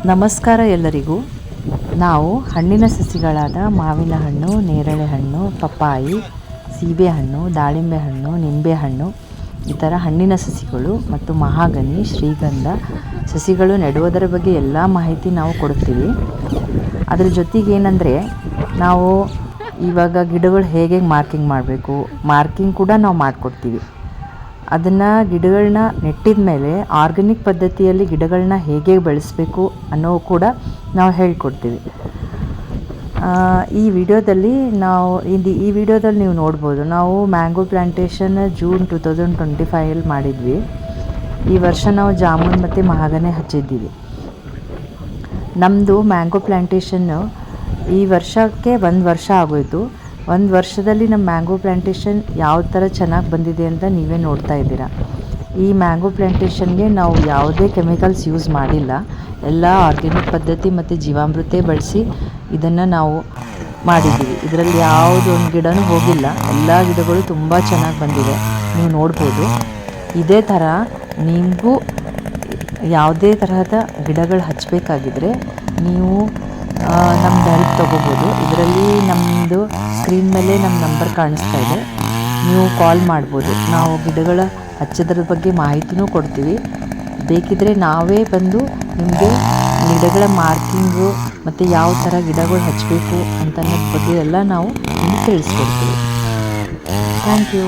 ನಮಸ್ಕಾರ ಎಲ್ಲರಿಗೂ. ನಾವು ಹಣ್ಣಿನ ಸಸಿಗಳಾದ ಮಾವಿನ ಹಣ್ಣು, ನೇರಳೆ ಹಣ್ಣು, ಪಪ್ಪಾಯಿ, ಸೀಬೆಹಣ್ಣು, ದಾಳಿಂಬೆ ಹಣ್ಣು, ನಿಂಬೆಹಣ್ಣು ಈ ಥರ ಹಣ್ಣಿನ ಸಸಿಗಳು ಮತ್ತು ಮಹಾಗನಿ, ಶ್ರೀಗಂಧ ಸಸಿಗಳು ನೆಡುವುದರ ಬಗ್ಗೆ ಎಲ್ಲ ಮಾಹಿತಿ ನಾವು ಕೊಡ್ತೀವಿ. ಅದ್ರ ಜೊತೆಗೆ ಏನಂದರೆ ನಾವು ಇವಾಗ ಗಿಡಗಳು ಹೇಗೆ ಮಾರ್ಕಿಂಗ್ ಮಾಡಬೇಕು, ಮಾರ್ಕಿಂಗ್ ಕೂಡ ನಾವು ಮಾಡಿಕೊಡ್ತೀವಿ. ಅದನ್ನು ಗಿಡಗಳನ್ನ ನೆಟ್ಟಿದ ಮೇಲೆ ಆರ್ಗ್ಯಾನಿಕ್ ಪದ್ಧತಿಯಲ್ಲಿ ಗಿಡಗಳನ್ನ ಹೇಗೆ ಬೆಳೆಸಬೇಕು ಅನ್ನೋ ಕೂಡ ನಾವು ಹೇಳ್ಕೊಡ್ತೀವಿ. ಈ ವಿಡಿಯೋದಲ್ಲಿ ನೀವು ನೋಡ್ಬೋದು, ನಾವು ಮ್ಯಾಂಗೋ ಪ್ಲಾಂಟೇಶನ್ ಜೂನ್ 2025 ಮಾಡಿದ್ವಿ. ಈ ವರ್ಷ ನಾವು ಜಾಮೂನ್ ಮತ್ತು ಮಹಾಗನಿ ಹಚ್ಚಿದ್ದೀವಿ. ನಮ್ಮದು ಮ್ಯಾಂಗೋ ಪ್ಲಾಂಟೇಶನ್ನು ಈ ವರ್ಷಕ್ಕೆ 1 ವರ್ಷ ಆಗೋಯಿತು. 1 ವರ್ಷದಲ್ಲಿ ನಮ್ಮ ಮ್ಯಾಂಗೋ ಪ್ಲಾಂಟೇಶನ್ ಯಾವ ಥರ ಚೆನ್ನಾಗಿ ಬಂದಿದೆ ಅಂತ ನೀವೇ ನೋಡ್ತಾ ಇದ್ದೀರಾ. ಈ ಮ್ಯಾಂಗೋ ಪ್ಲಾಂಟೇಶನ್ಗೆ ನಾವು ಯಾವುದೇ ಕೆಮಿಕಲ್ಸ್ ಯೂಸ್ ಮಾಡಿಲ್ಲ. ಎಲ್ಲ ಆರ್ಗ್ಯಾನಿಕ್ ಪದ್ಧತಿ ಮತ್ತು ಜೀವಾಮೃತ ಬಳಸಿ ಇದನ್ನು ನಾವು ಮಾಡಿದ್ದೀವಿ. ಇದರಲ್ಲಿ ಯಾವುದೊಂದು ಗಿಡನೂ ಹೋಗಿಲ್ಲ. ಎಲ್ಲ ಗಿಡಗಳು ತುಂಬ ಚೆನ್ನಾಗಿ ಬಂದಿದೆ, ನೀವು ನೋಡ್ಬೋದು. ಇದೇ ಥರ ನಿಮಗೂ ಯಾವುದೇ ತರಹದ ಗಿಡಗಳು ಹಚ್ಚಬೇಕಾಗಿದ್ರೆ ನೀವು ನಮ್ಮದು ಹೆಲ್ಪ್ ತೊಗೋಬೋದು. ಇದರಲ್ಲಿ ನಮ್ಮದು ಸ್ಕ್ರೀನ್ ಮೇಲೆ ನಮ್ಮ ನಂಬರ್ ಕಾಣಿಸ್ತಾ ಇದೆ, ನೀವು ಕಾಲ್ ಮಾಡ್ಬೋದು. ನಾವು ಗಿಡಗಳ ಹಚ್ಚೋದ್ರ ಬಗ್ಗೆ ಮಾಹಿತಿನೂ ಕೊಡ್ತೀವಿ. ಬೇಕಿದ್ದರೆ ನಾವೇ ಬಂದು ನಿಮಗೆ ಗಿಡಗಳ ಮಾರ್ಕಿಂಗು ಮತ್ತು ಯಾವ ಥರ ಗಿಡಗಳು ಹಚ್ಚಬೇಕು ಅಂತ ಅನ್ನೋದ್ರ ಬಗ್ಗೆ ಎಲ್ಲ ನಾವು ನಿಮಗೆ ತಿಳಿಸ್ಕೊಡ್ತೀವಿ. Thank you.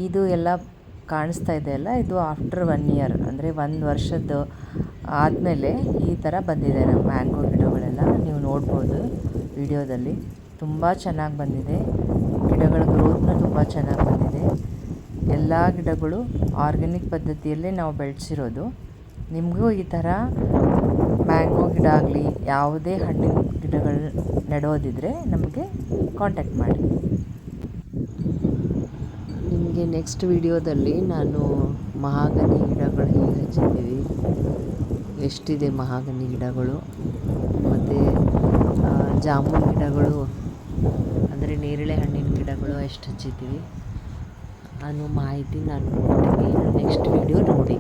ಇದು ಎಲ್ಲ ಕಾಣಿಸ್ತಾ ಇದೆಯಲ್ಲ, ಇದು ಆಫ್ಟರ್ 1 ಇಯರ್ ಅಂದರೆ 1 ವರ್ಷದ ಆದಮೇಲೆ ಈ ಥರ ಬಂದಿದೆ ನಮ್ಮ ಮ್ಯಾಂಗೋ ಗಿಡಗಳೆಲ್ಲ. ನೀವು ನೋಡ್ಬೋದು ವಿಡಿಯೋದಲ್ಲಿ. ತುಂಬ ಚೆನ್ನಾಗಿ ಬಂದಿದೆ. ಗಿಡಗಳ ಗ್ರೋತ್ನೂ ತುಂಬ ಚೆನ್ನಾಗಿ ಬಂದಿದೆ. ಎಲ್ಲ ಗಿಡಗಳು ಆರ್ಗ್ಯಾನಿಕ್ ಪದ್ಧತಿಯಲ್ಲೇ ನಾವು ಬೆಳೆಸಿರೋದು. ನಿಮಗೂ ಈ ಥರ ಮ್ಯಾಂಗೋ ಗಿಡ ಆಗಲಿ ಯಾವುದೇ ಹಣ್ಣಿನ ಗಿಡಗಳು ನೆಡೋದಿದ್ರೆ ನಮಗೆ ಕಾಂಟ್ಯಾಕ್ಟ್ ಮಾಡಿ. ನಿಮಗೆ ನೆಕ್ಸ್ಟ್ ವಿಡಿಯೋದಲ್ಲಿ ನಾನು ಮಹಾಗನಿ ಗಿಡಗಳು ಹೇಗೆ ಹಚ್ಚಿದ್ದೀವಿ, ಎಷ್ಟಿದೆ ಮಹಾಗನಿ ಗಿಡಗಳು ಮತ್ತು ಜಾಮೂನ್ ಗಿಡಗಳು ಅಂದರೆ ನೇರಳೆ ಹಣ್ಣಿನ ಗಿಡಗಳು ಎಷ್ಟು ಹಚ್ಚಿದ್ದೀವಿ ಅನ್ನೋ ಮಾಹಿತಿ ನಾನು ಕೊಡ್ತೀನಿ. ನೆಕ್ಸ್ಟ್ ವಿಡಿಯೋ ನೋಡಿ.